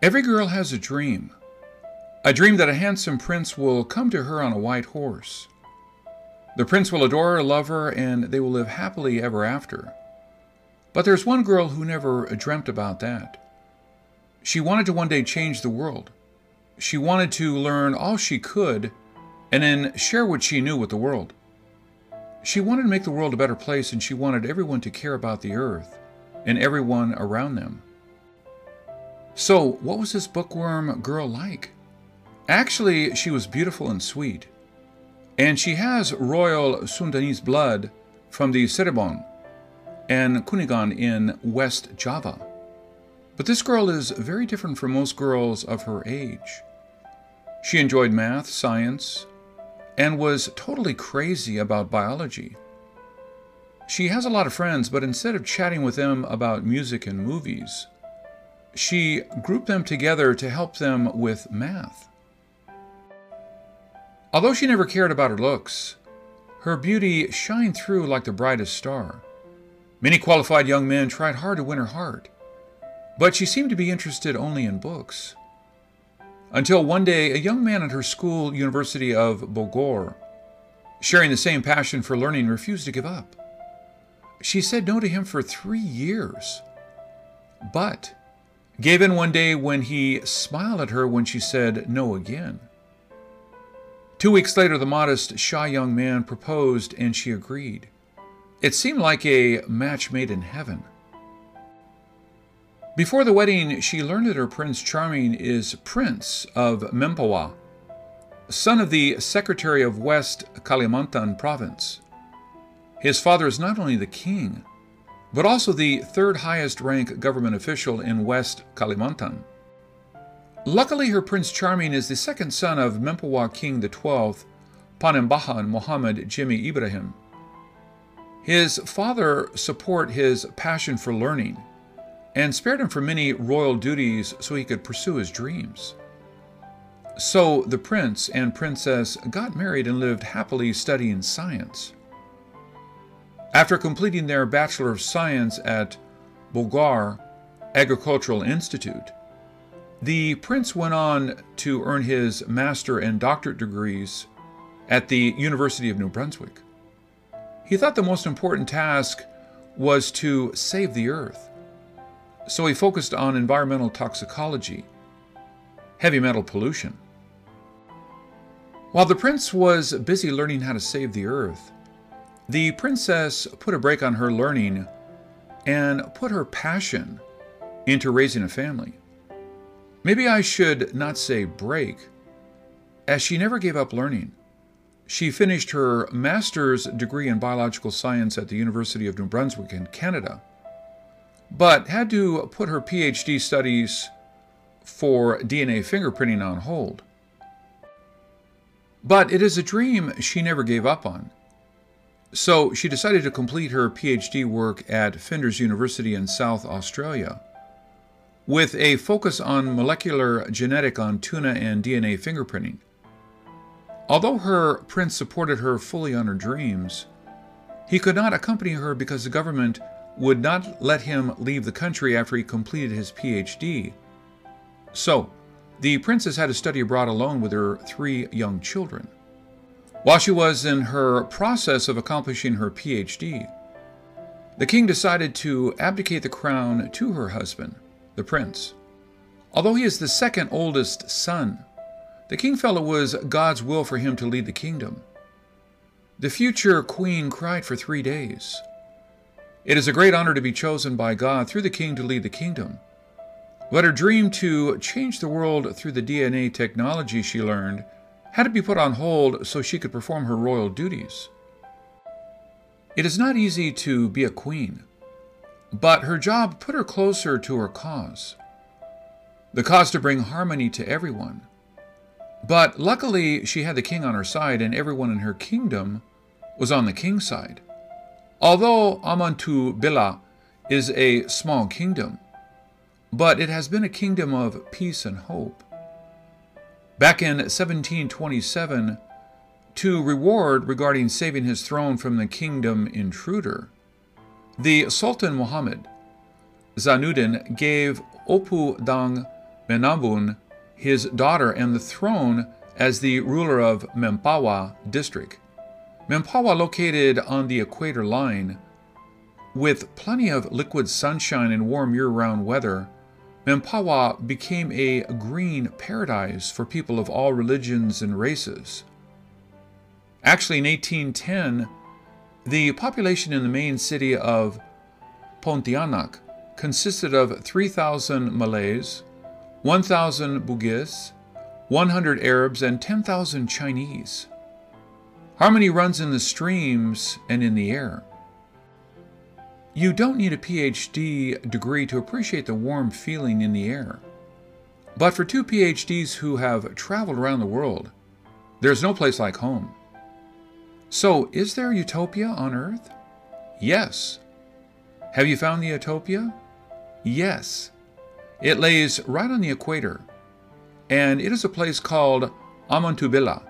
Every girl has a dream that a handsome prince will come to her on a white horse. The prince will adore her, love her, and they will live happily ever after. But there's one girl who never dreamt about that. She wanted to one day change the world. She wanted to learn all she could and then share what she knew with the world. She wanted to make the world a better place, and she wanted everyone to care about the earth and everyone around them. So, what was this bookworm girl like? Actually, she was beautiful and sweet. And she has royal Sundanese blood from the Cirebon and Kunigan in West Java. But this girl is very different from most girls of her age. She enjoyed math, science, and was totally crazy about biology. She has a lot of friends, but instead of chatting with them about music and movies, she grouped them together to help them with math. Although she never cared about her looks, her beauty shined through like the brightest star. Many qualified young men tried hard to win her heart, but she seemed to be interested only in books. Until one day, a young man at her school, University of Bogor, sharing the same passion for learning, refused to give up. She said no to him for 3 years, but gave in one day when he smiled at her when she said no again. 2 weeks later, the modest, shy young man proposed, and she agreed. It seemed like a match made in heaven. Before the wedding, she learned that her Prince Charming is Prince of Mempawah, son of the Secretary of West Kalimantan Province. His father is not only the king, but also the third highest rank government official in West Kalimantan. Luckily, her Prince Charming is the second son of Mempawah King XII, Panembahan Muhammad Jimmy Ibrahim. His father supported his passion for learning and spared him from many royal duties so he could pursue his dreams. So the prince and princess got married and lived happily studying science. After completing their Bachelor of Science at Bogor Agricultural Institute, the prince went on to earn his master and doctorate degrees at the University of New Brunswick. He thought the most important task was to save the earth, so he focused on environmental toxicology, heavy metal pollution. While the prince was busy learning how to save the earth, the princess put a brake on her learning and put her passion into raising a family. Maybe I should not say break, as she never gave up learning. She finished her master's degree in biological science at the University of New Brunswick in Canada, but had to put her PhD studies for DNA fingerprinting on hold. But it is a dream she never gave up on. So she decided to complete her PhD work at Flinders University in South Australia, with a focus on molecular genetic on tuna and DNA fingerprinting. Although her prince supported her fully on her dreams, he could not accompany her because the government would not let him leave the country after he completed his PhD. So, the princess had to study abroad alone with her 3 young children. While she was in her process of accomplishing her PhD, the king decided to abdicate the crown to her husband, the prince. Although he is the second oldest son, the king felt it was God's will for him to lead the kingdom. The future queen cried for 3 days. It is a great honor to be chosen by God through the king to lead the kingdom. But her dream to change the world through the DNA technology she learned had to be put on hold so she could perform her royal duties. It is not easy to be a queen, but her job put her closer to her cause. The cause to bring harmony to everyone. But luckily, she had the king on her side, and everyone in her kingdom was on the king's side. Although Amantubillah is a small kingdom, but it has been a kingdom of peace and hope. Back in 1727, to reward regarding saving his throne from the kingdom intruder, the Sultan Muhammad Zainuddin gave Opu Dang Menabun, his daughter, and the throne as the ruler of Mempawah district. Mempawah, located on the Equator line, with plenty of liquid sunshine and warm year-round weather, Mempawah became a green paradise for people of all religions and races. Actually, in 1810, the population in the main city of Pontianak consisted of 3,000 Malays, 1,000 Bugis, 100 Arabs, and 10,000 Chinese. Harmony runs in the streams and in the air. You don't need a PhD degree to appreciate the warm feeling in the air. But for two PhDs who have traveled around the world, there's no place like home. So, is there utopia on Earth? Yes. Have you found the Utopia? Yes. It lays right on the equator, and it is a place called Amantubillah.